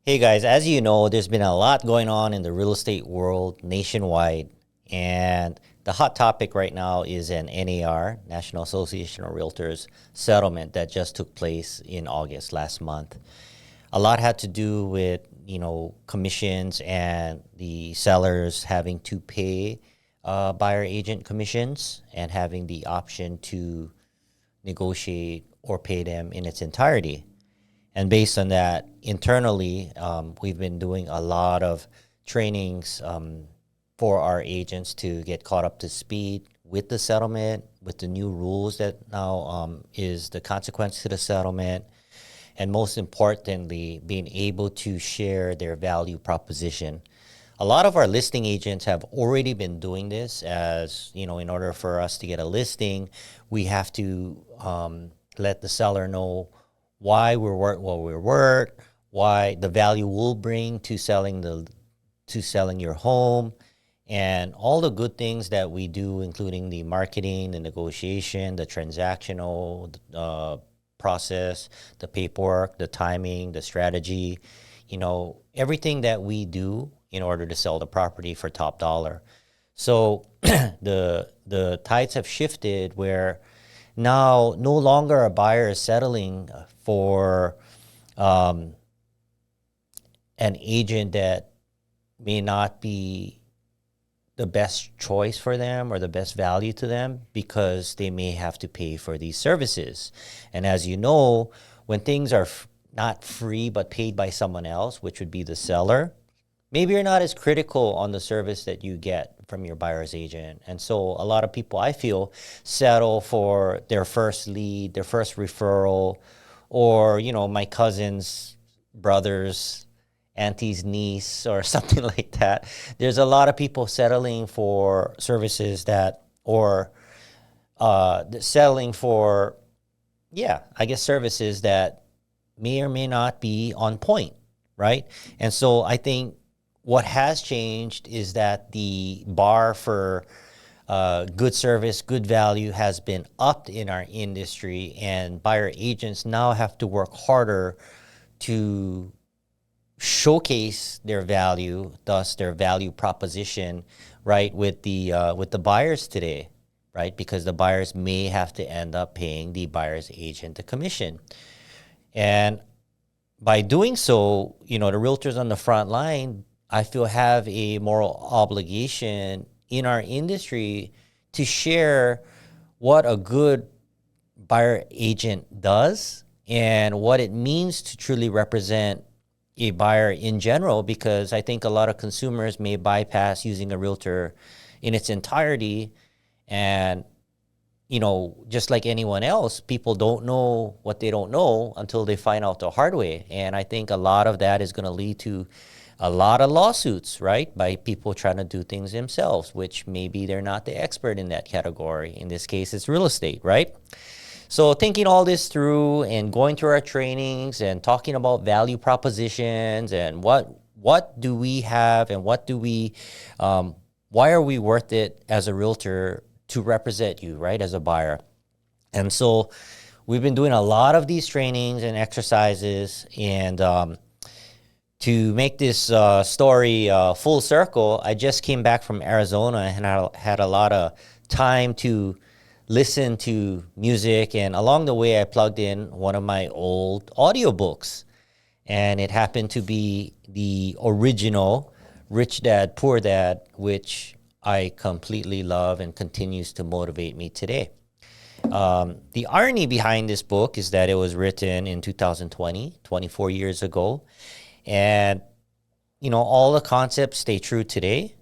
Hey guys, as you know, there's been a lot going on in the real estate world nationwide. And the hot topic right now is an NAR, National Association of Realtors settlement that just took place in August last month. A lot had to do with, commissions and the sellers having to pay buyer agent commissions and having the option to negotiate or pay them in its entirety. And based on that, internally, we've been doing a lot of trainings for our agents to get caught up to speed with the settlement, with the new rules that now is the consequence to the settlement, and most importantly, being able to share their value proposition. A lot of our listing agents have already been doing this as, in order for us to get a listing, we have to let the seller know why we're worth what we're worth, why the value will bring to selling your home, and all the good things that we do, including the marketing, the negotiation, the transactional process, the paperwork, the timing, the strategy, everything that we do in order to sell the property for top dollar. So the tides have shifted where now no longer a buyer is settling for an agent that may not be the best choice for them or the best value to them because they may have to pay for these services. And as you know, when things are not free but paid by someone else, which would be the seller, maybe you're not as critical on the service that you get from your buyer's agent. And so a lot of people, I feel, settle for their first lead, their first referral, or, my cousin's brother's auntie's niece or something like that. There's a lot of people settling for services that, or settling for, services that may or may not be on point, right? And so I think what has changed is that the bar for good service, good value has been upped in our industry, and buyer agents now have to work harder to showcase their value, thus their value proposition, right, with the buyers today, right? Because the buyers may have to end up paying the buyer's agent a commission. And by doing so, the realtors on the front line, I feel, have a moral obligation in our industry to share what a good buyer agent does and what it means to truly represent a buyer in general, because I think a lot of consumers may bypass using a realtor in its entirety. And, just like anyone else, people don't know what they don't know until they find out the hard way. And I think a lot of that is going to lead to a lot of lawsuits, right, by people trying to do things themselves, which maybe they're not the expert in that category. In this case, it's real estate, right? So thinking all this through and going through our trainings and talking about value propositions and what do we have and what do we, why are we worth it as a realtor to represent you, right, as a buyer? And so we've been doing a lot of these trainings and exercises, and to make this story full circle, I just came back from Arizona and I had a lot of time to listen to music. And along the way, I plugged in one of my old audiobooks. And it happened to be the original Rich Dad, Poor Dad, which I completely love and continues to motivate me today. The irony behind this book is that it was written in 2020, 24 years ago. And, all the concepts stay true today.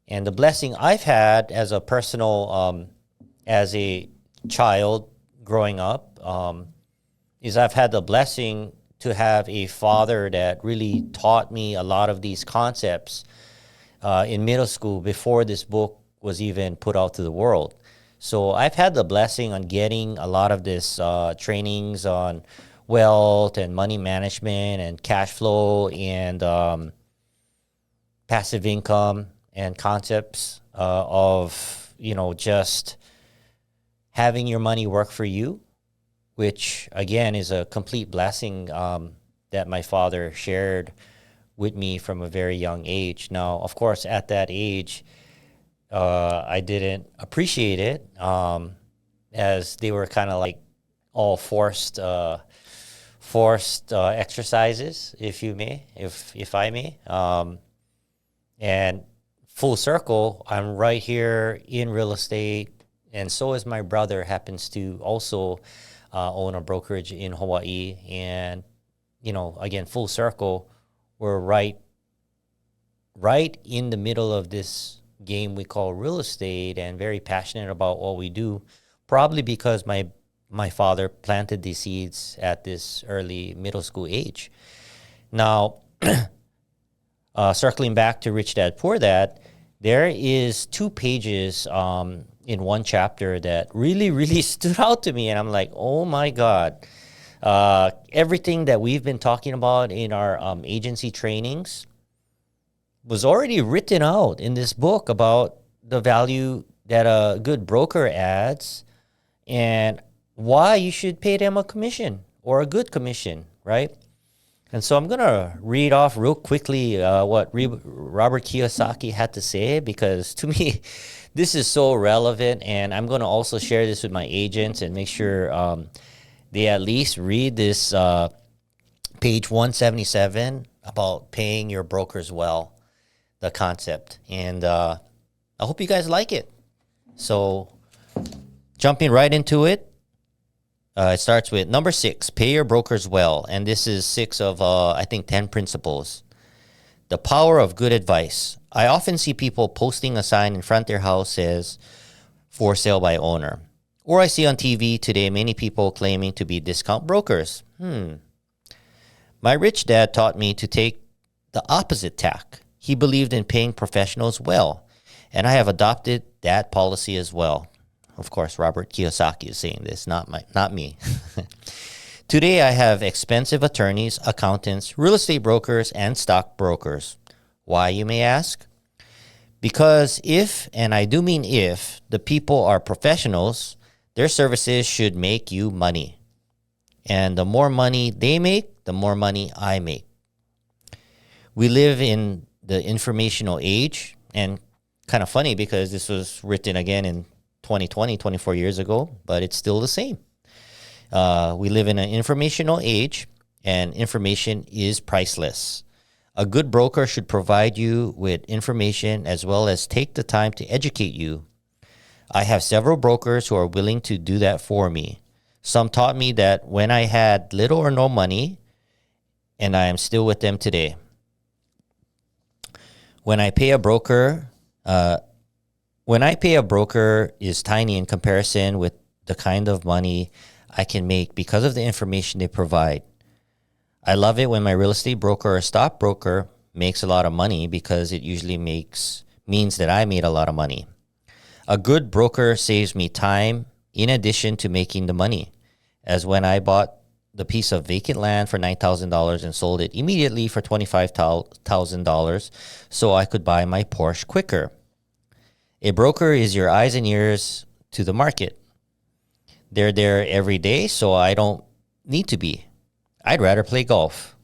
And the blessing I've had as a personal, as a child growing up, is I've had the blessing to have a father that really taught me a lot of these concepts in middle school before this book was even put out to the world. So I've had the blessing on getting a lot of this trainings on wealth and money management and cash flow and passive income and concepts of, just having your money work for you, which again is a complete blessing that my father shared with me from a very young age. Now, of course, at that age, I didn't appreciate it, as they were kind of like all forced exercises, if I may. And full circle, I'm right here in real estate, and so is my brother, happens to also own a brokerage in Hawaii. And, again, full circle, we're right in the middle of this game we call real estate, and very passionate about what we do, probably because my father planted these seeds at this early middle school age. Now, circling back to Rich Dad Poor Dad, there is 2 pages in one chapter that really, really stood out to me. And I'm like, oh my God. Everything that we've been talking about in our agency trainings was already written out in this book about the value that a good broker adds and why you should pay them a commission, or a good commission, right? And so I'm going to read off real quickly what Robert Kiyosaki had to say, because to me, this is so relevant. And I'm going to also share this with my agents and make sure they at least read this page 177 about paying your brokers well, the concept. And I hope you guys like it. So jumping right into it. It starts with number 6, pay your brokers well. And this is 6 of, 10 principles. The power of good advice. I often see people posting a sign in front of their house says, for sale by owner. Or I see on TV today many people claiming to be discount brokers. My rich dad taught me to take the opposite tack. He believed in paying professionals well, and I have adopted that policy as well. Of course, Robert Kiyosaki is saying this, not me. Today, I have expensive attorneys, accountants, real estate brokers, and stock brokers. Why, you may ask? Because if, and I do mean if, the people are professionals, their services should make you money. And the more money they make, the more money I make. We live in the informational age, and kind of funny because this was written again in 2020, 24 years ago, but it's still the same. We live in an informational age, and information is priceless. A good broker should provide you with information as well as take the time to educate you. I have several brokers who are willing to do that for me. Some taught me that when I had little or no money, and I am still with them today. When I pay a broker is tiny in comparison with the kind of money I can make because of the information they provide. I love it when my real estate broker or stock broker makes a lot of money, because it usually means that I made a lot of money. A good broker saves me time in addition to making the money, as when I bought the piece of vacant land for $9,000 and sold it immediately for $25,000 so I could buy my Porsche quicker. A broker is your eyes and ears to the market. They're there every day, so I don't need to be. I'd rather play golf.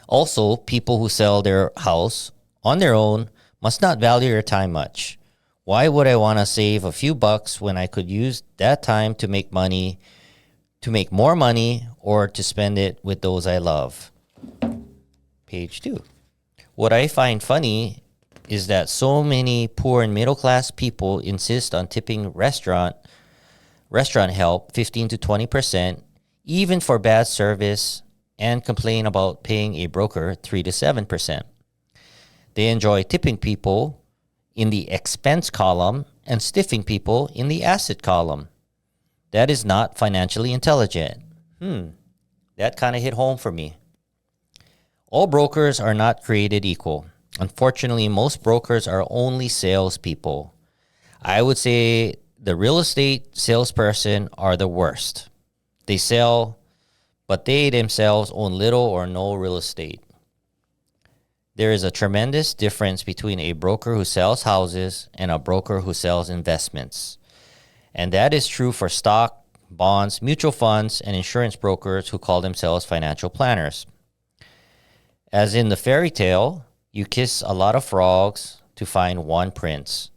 Also, people who sell their house on their own must not value your time much. Why would I want to save a few bucks when I could use that time to make more money, or to spend it with those I love? Page 2. What I find funny is that so many poor and middle class people insist on tipping restaurant help 15 to 20%, even for bad service, and complain about paying a broker 3 to 7%. They enjoy tipping people in the expense column and stiffing people in the asset column. That is not financially intelligent. That kind of hit home for me. All brokers are not created equal. Unfortunately, most brokers are only salespeople. I would say the real estate salesperson are the worst. They sell, but they themselves own little or no real estate. There is a tremendous difference between a broker who sells houses and a broker who sells investments. And that is true for stock, bonds, mutual funds, and insurance brokers who call themselves financial planners. As in the fairy tale, you kiss a lot of frogs to find one prince.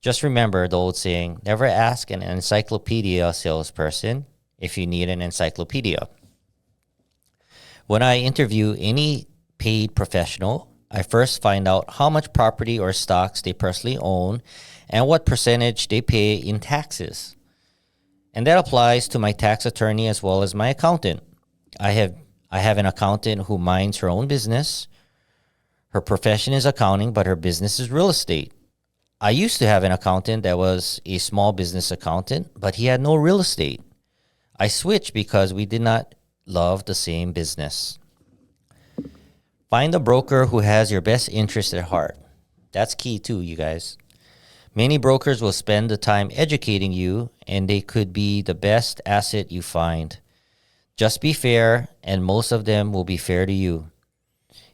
Just remember the old saying, never ask an encyclopedia salesperson if you need an encyclopedia. When I interview any paid professional, I first find out how much property or stocks they personally own and what percentage they pay in taxes. And that applies to my tax attorney as well as my accountant. I have an accountant who minds her own business. Her profession is accounting, but her business is real estate. I used to have an accountant that was a small business accountant, but he had no real estate. I switched because we did not love the same business. Find a broker who has your best interest at heart. That's key too, you guys. Many brokers will spend the time educating you, and they could be the best asset you find. Just be fair, and most of them will be fair to you.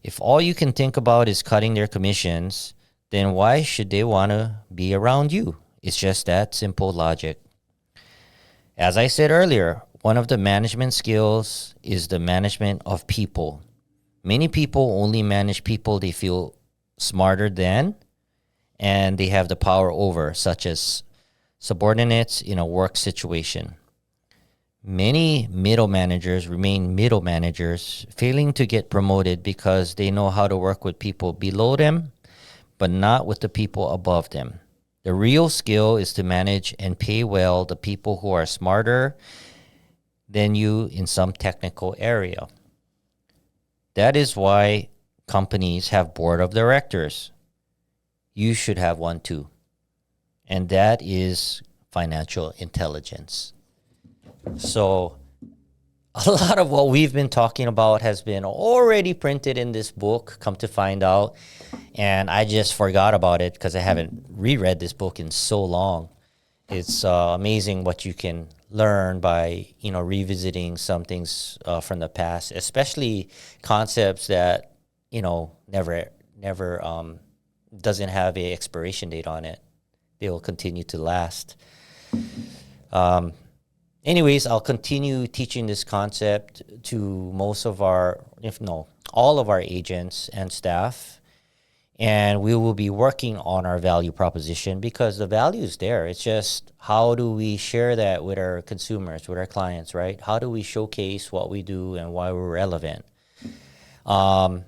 If all you can think about is cutting their commissions, then why should they want to be around you? It's just that simple logic. As I said earlier, one of the management skills is the management of people. Many people only manage people they feel smarter than and they have the power over, such as subordinates in a work situation. Many middle managers remain middle managers, failing to get promoted because they know how to work with people below them, but not with the people above them. The real skill is to manage and pay well the people who are smarter than you in some technical area. That is why companies have board of directors. You should have one too. And that is financial intelligence. So a lot of what we've been talking about has been already printed in this book, come to find out. And I just forgot about it because I haven't reread this book in so long. It's amazing what you can learn by, revisiting some things from the past, especially concepts that, never doesn't have a expiration date on it. They will continue to last. Anyways, I'll continue teaching this concept to all of our agents and staff. And we will be working on our value proposition because the value is there. It's just how do we share that with our consumers, with our clients, right? How do we showcase what we do and why we're relevant? And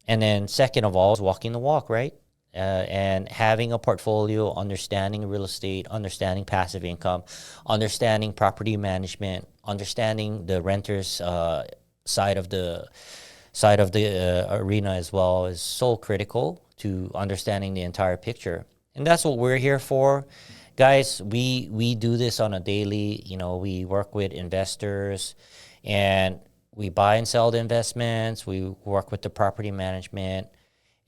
then second of all is walking the walk, right? And having a portfolio, understanding real estate, understanding passive income, understanding property management, understanding the renters side of the arena as well is so critical to understanding the entire picture. And that's what we're here for. Guys, we do this on a daily, we work with investors and we buy and sell the investments. We work with the property management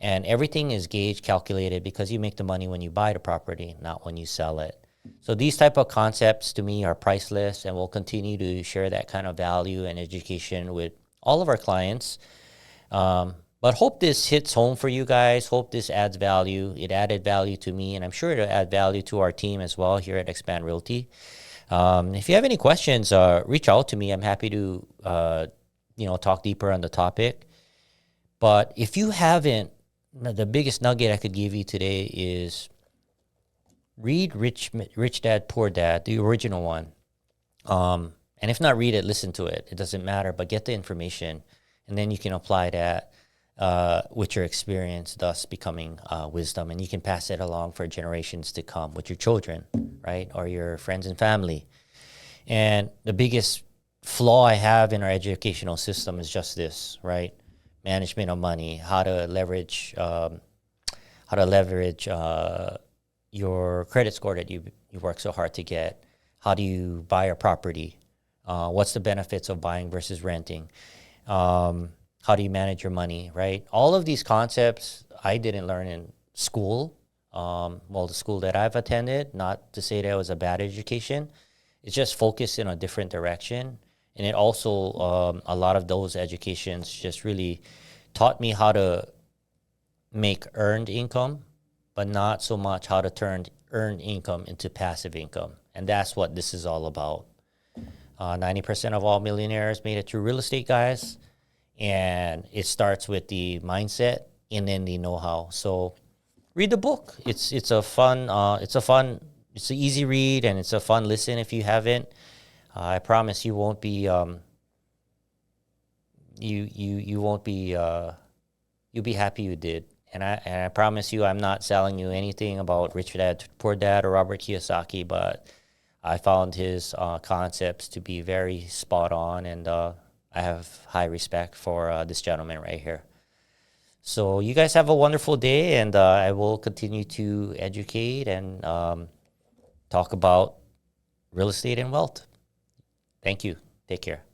and everything is gauged, calculated because you make the money when you buy the property, not when you sell it. So these type of concepts to me are priceless and we'll continue to share that kind of value and education with all of our clients. But hope this hits home for you guys. Hope this adds value. It added value to me, and I'm sure it'll add value to our team as well here at Xpand Realty. If you have any questions, reach out to me. I'm happy to, talk deeper on the topic. But if you haven't, the biggest nugget I could give you today is read Rich Dad, Poor Dad, the original one. And if not, read it, listen to it. It doesn't matter, but get the information. And then you can apply that with your experience, thus becoming wisdom. And you can pass it along for generations to come with your children, right? Or your friends and family. And the biggest flaw I have in our educational system is just this, right? Management of money, how to leverage your credit score that you work so hard to get. How do you buy a property? What's the benefits of buying versus renting? How do you manage your money, right? All of these concepts I didn't learn in school. The school that I've attended, not to say that it was a bad education. It's just focused in a different direction. And it also, a lot of those educations just really taught me how to make earned income, but not so much how to turn earned income into passive income. And that's what this is all about. 90% of all millionaires made it through real estate, guys. And it starts with the mindset and then the know-how. So read the book. It's a fun it's an easy read, and it's a fun listen if you haven't. I promise you won't be you won't be you'll be happy you did. And I promise you, I'm not selling you anything about Rich Dad Poor Dad or Robert Kiyosaki, but I found his concepts to be very spot on, and I have high respect for this gentleman right here. So you guys have a wonderful day, and I will continue to educate and talk about real estate and wealth. Thank you. Take care.